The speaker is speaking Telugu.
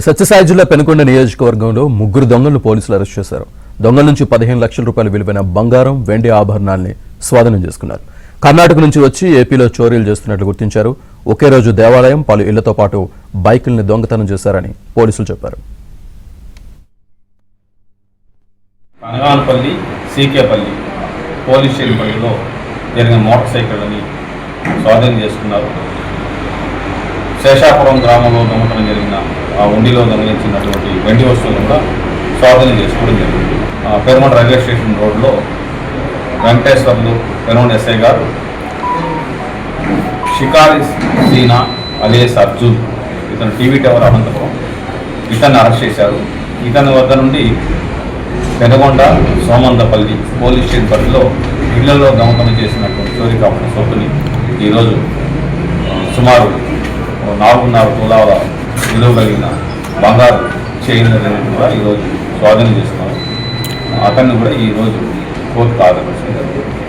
సత్యసాయి జిల్లా పెనుకొండ నియోజకవర్గంలో ముగ్గురు దొంగలను పోలీసులు అరెస్ట్ చేశారు. దొంగల నుంచి 15 లక్షల రూపాయల విలువైన బంగారం, వెండి ఆభరణాల్ని స్వాధీనం చేసుకున్నారు. కర్ణాటక నుంచి వచ్చి ఏపీలో చోరీలు చేస్తున్నట్లు గుర్తించారు. ఒకే రోజు దేవాలయం, పలు ఇళ్లతో పాటు బైకుల్ని దొంగతనం చేశారని పోలీసులు చెప్పారు. అనగానపల్లి, సీకేపల్లి పోలీస్ స్టేషన్ పరిధిలో జరిగిన మోటార్ సైకిళ్ళని స్వాధీనం చేసుకున్నారు. శేషాపురం గ్రామంలో దొంగతనం జరిగిన ఆ ఉండిలో దొంగిలించినటువంటి వెండి వస్తువులను కూడా స్వాధీనం చేసుకోవడం జరిగింది. పెరుమండ రైల్వే స్టేషన్ రోడ్లో వెంకటేశ్వర్లు పెరుమండ ఎస్ఐ గారు షికారి సీనా అలియాస్ అర్జున్, ఇతను టీవీ టవర్ అనంతపురం, ఇతన్ని అరెస్ట్ చేశారు. ఇతని వద్ద నుండి పెనుకొండ, సోమందపల్లి పోలీస్ స్టేషన్ పరిధిలో ఇళ్లలో దొంగతనం చేసినటువంటి చోరీ కాకుండా సొత్తుని ఈరోజు సుమారు 4.5 తులాల విలువ కలిగిన బంగారు చైన్ కూడా ఈరోజు స్వాధీనం చేస్తున్నారు. అతన్ని కూడా ఈరోజు కోర్టుకు హాజరుపరిచారు.